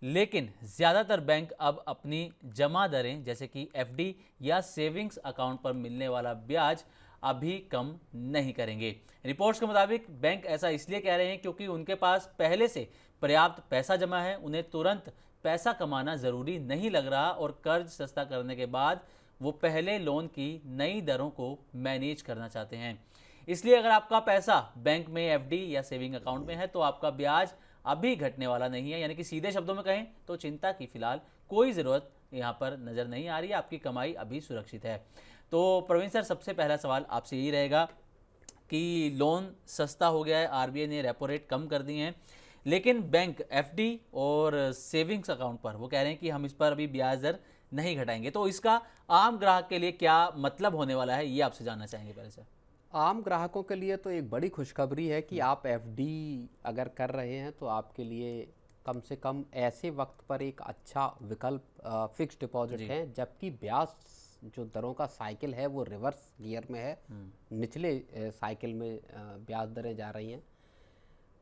लेकिन ज़्यादातर बैंक अब अपनी जमा दरें जैसे कि एफडी या सेविंग्स अकाउंट पर मिलने वाला ब्याज अभी कम नहीं करेंगे। रिपोर्ट्स के मुताबिक बैंक ऐसा इसलिए कह रहे हैं क्योंकि उनके पास पहले से पर्याप्त पैसा जमा है, उन्हें तुरंत पैसा कमाना ज़रूरी नहीं लग रहा और कर्ज सस्ता करने के बाद वो पहले लोन की नई दरों को मैनेज करना चाहते हैं। इसलिए अगर आपका पैसा बैंक में एफडी या सेविंग अकाउंट में है तो आपका ब्याज अभी घटने वाला नहीं है, यानी कि सीधे शब्दों में कहें तो चिंता की फिलहाल कोई ज़रूरत यहाँ पर नज़र नहीं आ रही है, आपकी कमाई अभी सुरक्षित है। तो प्रवीण सर, सबसे पहला सवाल आपसे यही रहेगा कि लोन सस्ता हो गया है, आरबीआई ने रेपो रेट कम कर दी हैं, लेकिन बैंक एफडी और सेविंग्स अकाउंट पर वो कह रहे हैं कि हम इस पर अभी ब्याज दर नहीं घटाएंगे, तो इसका आम ग्राहक के लिए क्या मतलब होने वाला है, ये आपसे जानना चाहेंगे पहले से। आम ग्राहकों के लिए तो एक बड़ी खुशखबरी है कि आप एफडी अगर कर रहे हैं तो आपके लिए कम से कम ऐसे वक्त पर एक अच्छा विकल्प फिक्स्ड डिपॉजिट है, जबकि ब्याज जो दरों का साइकिल है वो रिवर्स गियर में है, निचले साइकिल में ब्याज दरें जा रही हैं।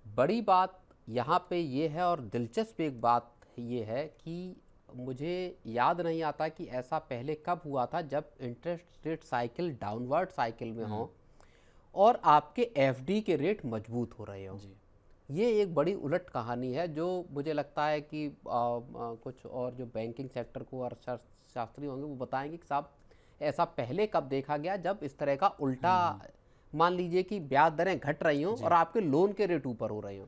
बड़ी बात यहाँ पे ये है और दिलचस्प एक बात ये है कि मुझे याद नहीं आता कि ऐसा पहले कब हुआ था जब interest rate cycle downward cycle में हो और आपके एफडी के रेट मजबूत हो रहे हो। ये एक बड़ी उलट कहानी है जो मुझे लगता है कि कुछ और जो बैंकिंग सेक्टर को अर्थशास्त्री होंगे वो बताएंगे कि साहब ऐसा पहले कब देखा गया जब इस तरह का उल्टा, मान लीजिए कि ब्याज दरें घट रही हों और आपके लोन के रेट ऊपर हो रहे हों।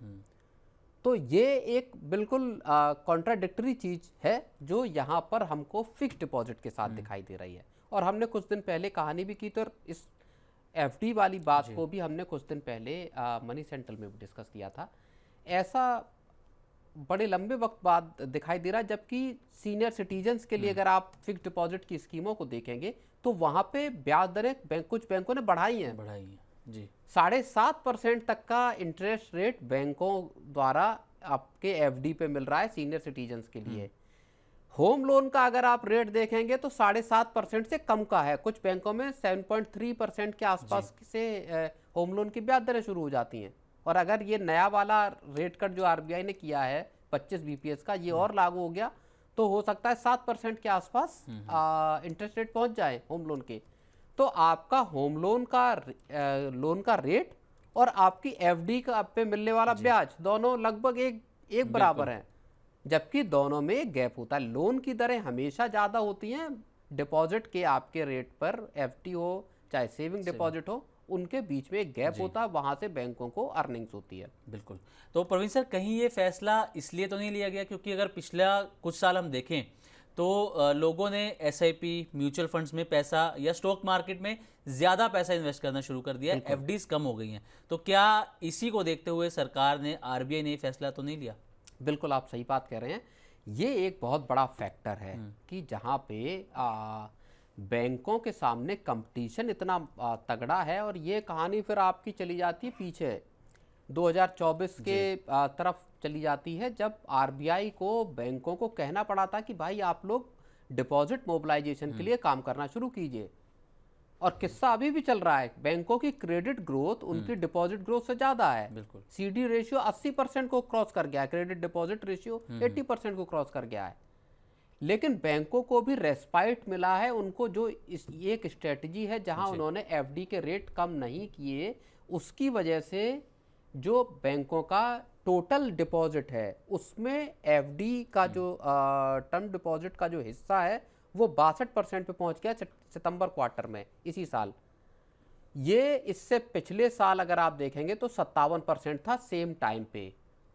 तो ये एक बिल्कुल कॉन्ट्राडिक्टरी चीज़ है जो यहाँ पर हमको फिक्स्ड डिपॉजिट के साथ दिखाई दे रही है। और हमने कुछ दिन पहले कहानी भी की तो इस एफडी वाली बात को भी हमने कुछ दिन पहले मनी सेंट्रल में भी डिस्कस किया था। ऐसा बड़े लंबे वक्त बाद दिखाई दे रहा है, जबकि सीनियर सिटीजन्स के लिए अगर आप फिक्स्ड डिपॉजिट की स्कीमों को देखेंगे तो वहाँ पे ब्याज दरें कुछ बैंकों ने बढ़ाई हैं जी। 7.5% तक का इंटरेस्ट रेट बैंकों द्वारा आपके एफडी पे मिल रहा है सीनियर सिटीजन्स के लिए। होम लोन का अगर आप रेट देखेंगे तो 7.5% से कम का है, कुछ बैंकों में 7.3% के आसपास से होम लोन की ब्याज दरें शुरू हो जाती हैं। और अगर ये नया वाला रेट कट जो आरबीआई ने किया है 25 बीपीएस का, ये और लागू हो गया तो हो सकता है 7% के आसपास इंटरेस्ट रेट पहुंच जाए होम लोन के। तो आपका होम लोन का रेट और आपकी एफडी का पे मिलने वाला ब्याज दोनों लगभग एक बराबर हैं, जबकि दोनों में एक गैप होता है। लोन की दरें हमेशा ज़्यादा होती हैं डिपॉजिट के आपके रेट पर, एफडी हो चाहे सेविंग डिपॉजिट हो, उनके बीच में एक गैप होता है, वहाँ से बैंकों को अर्निंग्स होती है। बिल्कुल। तो प्रवीण सर, कहीं ये फैसला इसलिए तो नहीं लिया गया क्योंकि अगर पिछला कुछ साल हम देखें तो लोगों ने एसआईपी, म्यूचुअल फंड्स में पैसा या स्टॉक मार्केट में ज़्यादा पैसा इन्वेस्ट करना शुरू कर दिया, एफडीज कम हो गई हैं, तो क्या इसी को देखते हुए सरकार ने, आरबीआई ने फैसला तो नहीं लिया? बिल्कुल, आप सही बात कह रहे हैं। ये एक बहुत बड़ा फैक्टर है कि जहाँ पे बैंकों के सामने कंपटीशन इतना तगड़ा है। और ये कहानी फिर आपकी चली जाती है पीछे 2024 के तरफ चली जाती है, जब आरबीआई को बैंकों को कहना पड़ा था कि भाई आप लोग डिपॉजिट मोबिलाइजेशन के लिए काम करना शुरू कीजिए। और किस्सा अभी भी चल रहा है, बैंकों की क्रेडिट ग्रोथ उनकी डिपॉजिट ग्रोथ से ज्यादा है। बिल्कुल, सीडी रेशियो 80% को क्रॉस कर गया है, क्रेडिट डिपॉजिट रेशियो 80% को क्रॉस कर गया है। लेकिन बैंकों को भी रेस्पाइट मिला है, उनको जो एक स्ट्रेटजी है जहां उन्होंने एफडी के रेट कम नहीं किए, उसकी वजह से जो बैंकों का टोटल डिपॉजिट है उसमें एफडी का जो टर्म डिपॉजिट का जो हिस्सा है वो 62% पे पहुंच गया सितंबर क्वार्टर में इसी साल। ये इससे पिछले साल अगर आप देखेंगे तो 57% था सेम टाइम पे,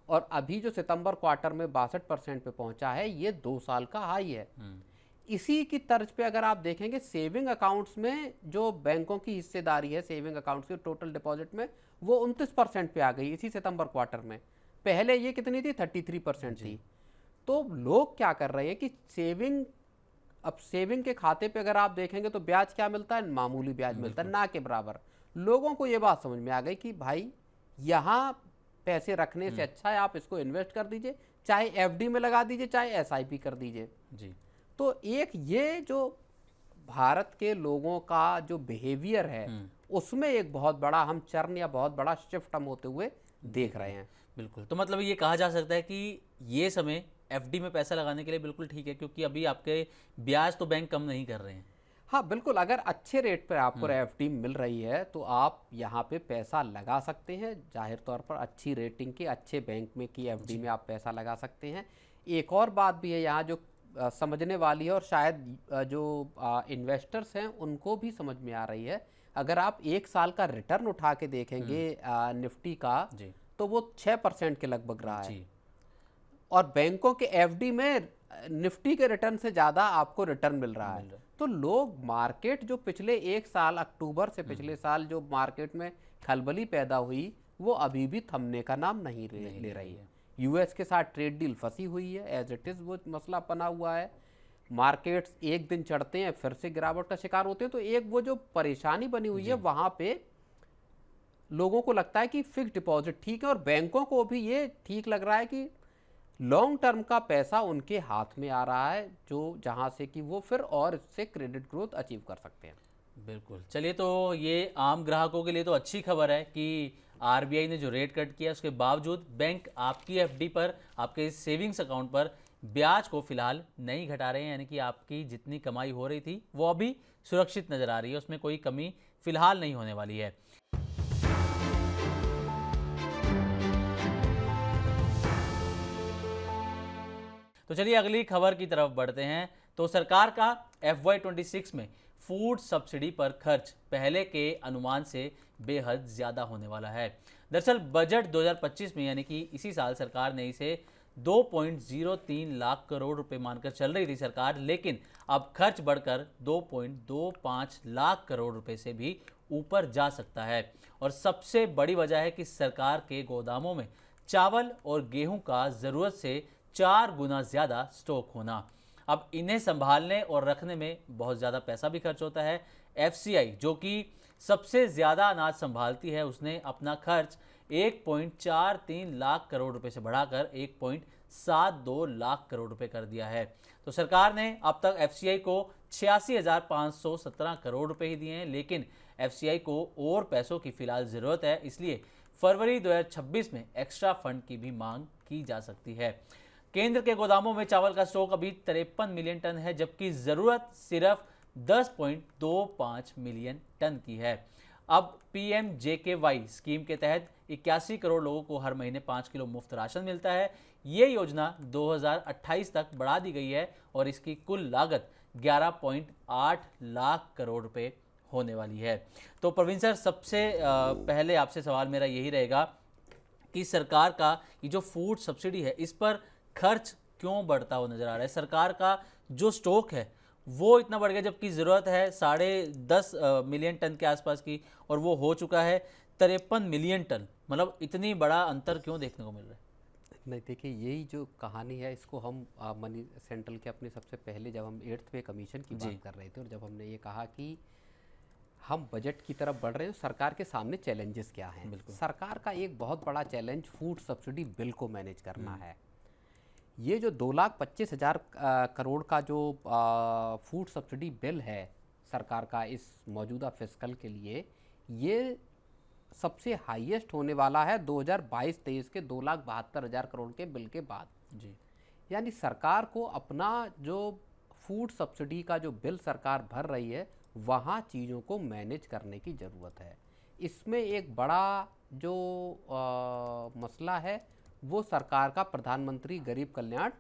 और अभी जो सितंबर क्वार्टर में 62% पे पहुंचा है, ये 2 साल का हाई है। इसी की तर्ज पे अगर आप देखेंगे सेविंग अकाउंट्स में जो बैंकों की हिस्सेदारी है सेविंग अकाउंट्स के टोटल डिपॉजिट में, वो 29% पे आ गई इसी सितंबर क्वार्टर में। पहले ये कितनी थी? 33% थी। तो लोग क्या कर रहे हैं कि सेविंग के खाते पे अगर आप देखेंगे तो ब्याज क्या मिलता है? मामूली ब्याज मिलता है, ना के बराबर। लोगों को ये बात समझ में आ गई कि भाई यहाँ पैसे रखने से अच्छा है आप इसको इन्वेस्ट कर दीजिए, चाहे एफडी में लगा दीजिए चाहे एसआईपी कर दीजिए जी। तो एक ये जो भारत के लोगों का जो बिहेवियर है उसमें एक बहुत बड़ा हम चरण या बहुत बड़ा शिफ्ट हम होते हुए देख रहे हैं। बिल्कुल, तो मतलब ये कहा जा सकता है कि ये समय एफडी में पैसा लगाने के लिए बिल्कुल ठीक है, क्योंकि अभी आपके ब्याज तो बैंक कम नहीं कर रहे हैं। हाँ बिल्कुल, अगर अच्छे रेट पर आपको एफडी मिल रही है तो आप यहाँ पे पैसा लगा सकते हैं। जाहिर तौर पर अच्छी रेटिंग के अच्छे बैंक में की एफडी में आप पैसा लगा सकते हैं। एक और बात भी है यहाँ जो समझने वाली है और शायद जो इन्वेस्टर्स हैं उनको भी समझ में आ रही है। अगर आप एक साल का रिटर्न उठा के देखेंगे निफ्टी का जी तो वो 6% के लगभग रहा है जी और बैंकों के एफडी में निफ्टी के रिटर्न से ज़्यादा आपको रिटर्न मिल रहा है। तो लोग मार्केट जो पिछले एक साल अक्टूबर से पिछले साल जो मार्केट में खलबली पैदा हुई वो अभी भी थमने का नाम नहीं ले रही है। यूएस के साथ ट्रेड डील फंसी हुई है, एज इट इज़ वो मसला बना हुआ है। मार्केट्स एक दिन चढ़ते हैं फिर से गिरावट का शिकार होते हैं। तो एक वो जो परेशानी बनी हुई है वहाँ पे लोगों को लगता है कि फिक्स डिपॉजिट ठीक है और बैंकों को भी ये ठीक लग रहा है कि लॉन्ग टर्म का पैसा उनके हाथ में आ रहा है जो जहां से कि वो फिर और इससे क्रेडिट ग्रोथ अचीव कर सकते हैं। बिल्कुल। चलिए, तो ये आम ग्राहकों के लिए तो अच्छी खबर है कि आरबीआई ने जो रेट कट किया उसके बावजूद बैंक आपकी एफडी पर, आपके सेविंग्स अकाउंट पर ब्याज को फिलहाल नहीं घटा रहे हैं, यानी कि आपकी जितनी कमाई हो रही थी वो अभी सुरक्षित नज़र आ रही है, उसमें कोई कमी फिलहाल नहीं होने वाली है। तो चलिए अगली खबर की तरफ बढ़ते हैं। तो सरकार का FY26 में फूड सब्सिडी पर खर्च पहले के अनुमान से बेहद ज़्यादा होने वाला है। दरअसल बजट 2025 में, यानी कि इसी साल, सरकार ने इसे 2.03 लाख करोड़ रुपए मानकर चल रही थी सरकार, लेकिन अब खर्च बढ़कर 2.25 लाख करोड़ रुपए से भी ऊपर जा सकता है। और सबसे बड़ी वजह है कि सरकार के गोदामों में चावल और गेहूं का ज़रूरत से 4 गुना ज़्यादा स्टॉक होना। अब इन्हें संभालने और रखने में बहुत ज़्यादा पैसा भी खर्च होता है। एफसीआई, जो कि सबसे ज़्यादा अनाज संभालती है, उसने अपना खर्च 1.43 लाख करोड़ रुपए से बढ़ाकर 1.72 लाख करोड़ रुपए कर दिया है। तो सरकार ने अब तक एफसीआई को 86,517 करोड़ रुपए ही दिए हैं, लेकिन एफसीआई को और पैसों की फिलहाल ज़रूरत है, इसलिए फरवरी 2026 में एक्स्ट्रा फंड की भी मांग की जा सकती है। केंद्र के गोदामों में चावल का स्टॉक अभी 53 मिलियन टन है, जबकि ज़रूरत सिर्फ 10.25 मिलियन टन की है। अब PMJKY स्कीम के तहत 81 करोड़ लोगों को हर महीने 5 किलो मुफ्त राशन मिलता है। ये योजना 2028 तक बढ़ा दी गई है और इसकी कुल लागत 11.8 लाख करोड़ रुपए होने वाली है। तो प्रवीण सर, सबसे पहले आपसे सवाल मेरा यही रहेगा कि सरकार का ये जो फूड सब्सिडी है, इस पर खर्च क्यों बढ़ता हुआ नजर आ रहा है? सरकार का जो स्टॉक है वो इतना बढ़ गया, जबकि ज़रूरत है 10.5 मिलियन टन के आसपास की, और वो हो चुका है 53 मिलियन टन। मतलब इतनी बड़ा अंतर क्यों देखने को मिल रहा है? नहीं, देखिए यही जो कहानी है इसको हम मनी सेंट्रल के अपने सबसे पहले जब हम 8th पे कमीशन की बात कर रहे थे और जब हमने ये कहा कि हम बजट की तरफ बढ़ रहे हैं, सरकार के सामने चैलेंजेस क्या हैं। सरकार का एक बहुत बड़ा चैलेंज फूड सब्सिडी बिल को मैनेज करना है। ये जो 2,25,000 करोड़ का जो फूड सब्सिडी बिल है सरकार का इस मौजूदा फिस्कल के लिए, ये सबसे हाईएस्ट होने वाला है 2022-23 के 2,72,000 करोड़ के बिल के बाद जी। यानी सरकार को अपना जो फूड सब्सिडी का जो बिल सरकार भर रही है वहाँ चीज़ों को मैनेज करने की ज़रूरत है। इसमें एक बड़ा जो मसला है वो सरकार का प्रधानमंत्री गरीब कल्याण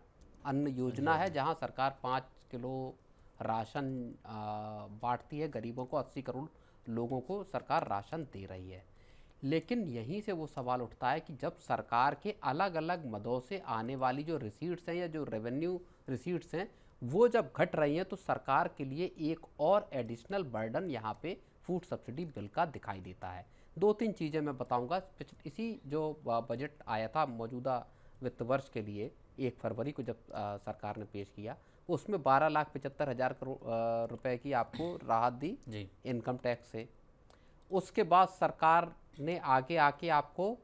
अन्न योजना है, जहां सरकार 5 किलो राशन बांटती है गरीबों को। 80 करोड़ लोगों को सरकार राशन दे रही है। लेकिन यहीं से वो सवाल उठता है कि जब सरकार के अलग अलग मदों से आने वाली जो रिसीट्स हैं या जो रेवेन्यू रिसीट्स हैं वो जब घट रही हैं तो सरकार के लिए एक और एडिशनल बर्डन यहाँ पे फूड सब्सिडी बिल का दिखाई देता है। 2-3 चीज़ें मैं बताऊंगा। इसी जो बजट आया था मौजूदा वित्त वर्ष के लिए 1 फरवरी को जब सरकार ने पेश किया, उसमें 12,75,000 करोड़ रुपए की आपको राहत दी इनकम टैक्स से। उसके बाद सरकार ने आगे आके आपको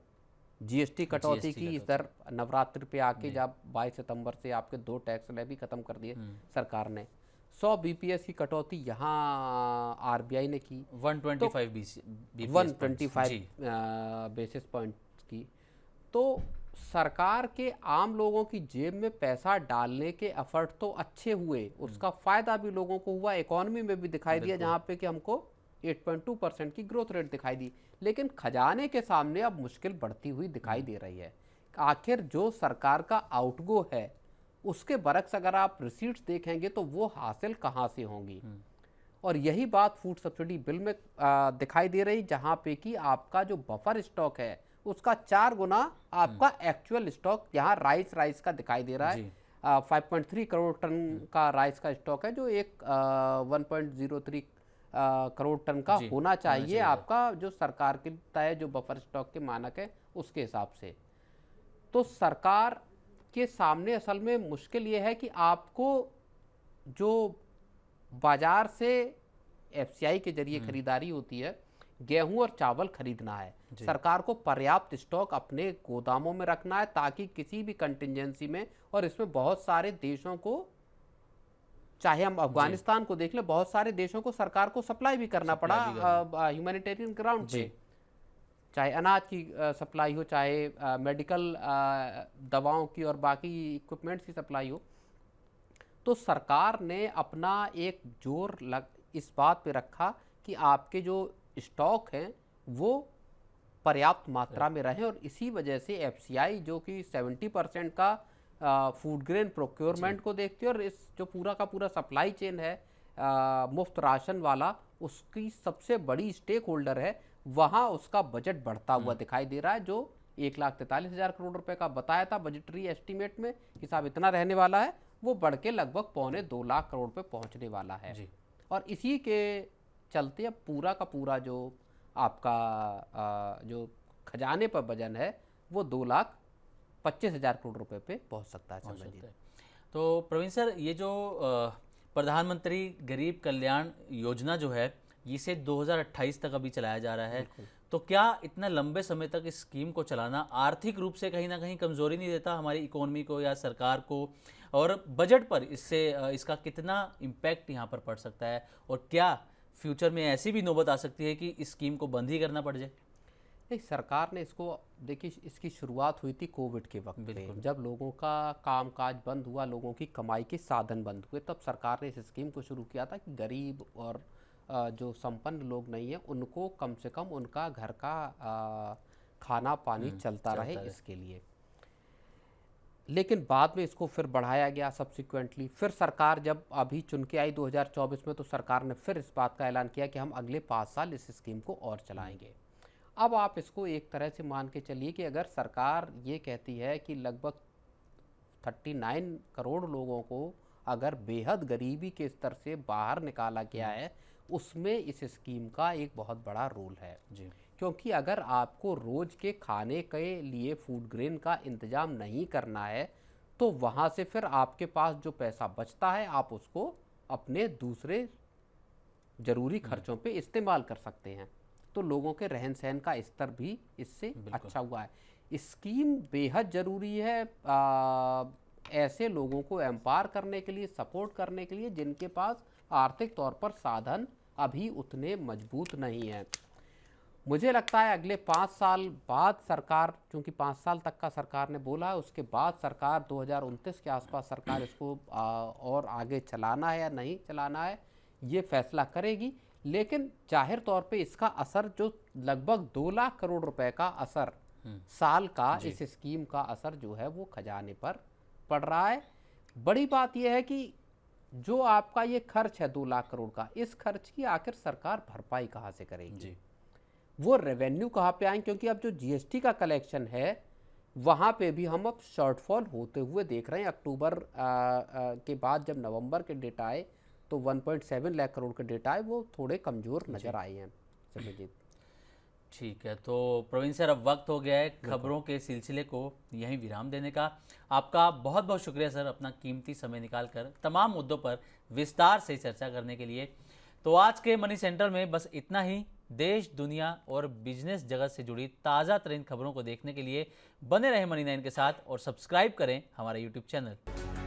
जीएसटी कटौती की। इस दर नवरात्रि पे आके जब 22 सितंबर से आपके 2 टैक्स लेवी खत्म कर दिए सरकार ने। 100 बीपीएस की कटौती यहाँ आरबीआई ने की, 125 125 बेसिस पॉइंट की। तो सरकार के आम लोगों की जेब में पैसा डालने के एफर्ट तो अच्छे हुए, उसका फायदा भी लोगों को हुआ, इकोनॉमी में भी दिखाई दिया, जहाँ पे कि हमको 8.2% की ग्रोथ रेट दिखाई दी। लेकिन खजाने के सामने अब मुश्किल बढ़ती हुई दिखाई दे रही है। आखिर जो सरकार का आउटगो है उसके बरक्स अगर आप रिसीट्स देखेंगे तो वो हासिल कहाँ से होंगी। और यही बात फूड सब्सिडी बिल में दिखाई दे रही, जहाँ पे कि आपका जो बफर स्टॉक है उसका 4 गुना आपका एक्चुअल स्टॉक यहाँ राइस का दिखाई दे रहा है। 5.3 करोड़ टन का राइस का स्टॉक है, जो एक 1.03 करोड़ टन का होना चाहिए आपका, जो सरकार के तय जो बफर स्टॉक के मानक है उसके हिसाब से। तो सरकार के सामने असल में मुश्किल ये है कि आपको जो बाजार से एफसीआई के जरिए खरीदारी होती है, गेहूं और चावल खरीदना है, सरकार को पर्याप्त स्टॉक अपने गोदामों में रखना है, ताकि किसी भी कंटिजेंसी में, और इसमें बहुत सारे देशों को, चाहे हम अफगानिस्तान को देख लें, बहुत सारे देशों को सरकार को सप्लाई भी करना पड़ा ह्यूमैनिटेरियन ग्राउंड पे, चाहे अनाज की सप्लाई हो, चाहे मेडिकल दवाओं की और बाकी इक्विपमेंट्स की सप्लाई हो। तो सरकार ने अपना एक जोर इस बात पे रखा कि आपके जो स्टॉक हैं वो पर्याप्त मात्रा में रहें, और इसी वजह से एफसीआई जो कि 70% का फूड ग्रेन प्रोक्योरमेंट को देखती है, और इस जो पूरा का पूरा सप्लाई चेन है मुफ्त राशन वाला, उसकी सबसे बड़ी स्टेक होल्डर है, वहाँ उसका बजट बढ़ता हुआ दिखाई दे रहा है, जो 1,43,000 करोड़ रुपए का बताया था बजटरी एस्टीमेट में कि साहब इतना रहने वाला है, वो बढ़ के लगभग 1.25 लाख करोड़ पे पहुंचने वाला है जी। और इसी के चलते अब पूरा का पूरा जो आपका जो खजाने पर वजन है वो 2,25,000 करोड़ रुपए पे पहुंच सकता है। तो प्रवीण सर, ये जो प्रधानमंत्री गरीब कल्याण योजना जो है, इसे 2028 तक अभी चलाया जा रहा है, तो क्या इतना लंबे समय तक इस स्कीम को चलाना आर्थिक रूप से कहीं ना कहीं कमजोरी नहीं देता हमारी इकोनॉमी को या सरकार को, और बजट पर इसका कितना इम्पैक्ट यहाँ पर पड़ सकता है, और क्या फ्यूचर में ऐसी भी नौबत आ सकती है कि इस स्कीम को बंद ही करना पड़ जाए? नहीं, सरकार ने इसको, देखिए इसकी शुरुआत हुई थी कोविड के वक्त में, जब लोगों का कामकाज बंद हुआ, लोगों की कमाई के साधन बंद हुए, तब सरकार ने इस स्कीम को शुरू किया था कि गरीब और जो संपन्न लोग नहीं है उनको कम से कम उनका घर का खाना पानी चलता रहे, इसके लिए। लेकिन बाद में इसको फिर बढ़ाया गया सब्सिक्वेंटली। फिर सरकार जब अभी चुन के आई 2024 में, तो सरकार ने फिर इस बात का ऐलान किया कि हम अगले 5 साल इस स्कीम को और चलाएंगे। अब आप इसको एक तरह से मान के चलिए कि अगर सरकार ये कहती है कि लगभग 39 करोड़ लोगों को अगर बेहद गरीबी के स्तर से बाहर निकाला गया है, उसमें इस स्कीम का एक बहुत बड़ा रोल है जी। क्योंकि अगर आपको रोज के खाने के लिए फूड ग्रेन का इंतजाम नहीं करना है, तो वहाँ से फिर आपके पास जो पैसा बचता है आप उसको अपने दूसरे जरूरी खर्चों पे इस्तेमाल कर सकते हैं। तो लोगों के रहन सहन का स्तर भी इससे अच्छा हुआ है। स्कीम बेहद ज़रूरी है ऐसे लोगों को एम्पावर करने के लिए, सपोर्ट करने के लिए जिनके पास आर्थिक तौर पर साधन अभी उतने मजबूत नहीं हैं। मुझे लगता है अगले 5 साल बाद सरकार, क्योंकि 5 साल तक का सरकार ने बोला है, उसके बाद सरकार 2029 के आसपास सरकार इसको और आगे चलाना है या नहीं चलाना है ये फैसला करेगी। लेकिन जाहिर तौर पे इसका असर, जो लगभग 2 लाख करोड़ रुपए का असर साल का, इस स्कीम का असर जो है वो खजाने पर पड़ रहा है। बड़ी बात यह है कि जो आपका ये खर्च है 2 लाख करोड़ का, इस खर्च की आखिर सरकार भरपाई कहाँ से करेगी जी? वो रेवेन्यू कहाँ पे आएंगे? क्योंकि अब जो जीएसटी का कलेक्शन है वहाँ पे भी हम अब शॉर्टफॉल होते हुए देख रहे हैं। अक्टूबर के बाद जब नवंबर के डेटा आए तो 1.7 लाख करोड़ के डेटा आए, वो थोड़े कमज़ोर नज़र आए हैं। चलिए ठीक है, तो प्रवीण सर अब वक्त हो गया है खबरों के सिलसिले को यहीं विराम देने का। आपका बहुत बहुत शुक्रिया सर, अपना कीमती समय निकालकर तमाम मुद्दों पर विस्तार से चर्चा करने के लिए। तो आज के मनी सेंटर में बस इतना ही। देश, दुनिया और बिजनेस जगत से जुड़ी ताज़ा तरीन खबरों को देखने के लिए बने रहें मनी 9 के साथ और सब्सक्राइब करें हमारा यूट्यूब चैनल।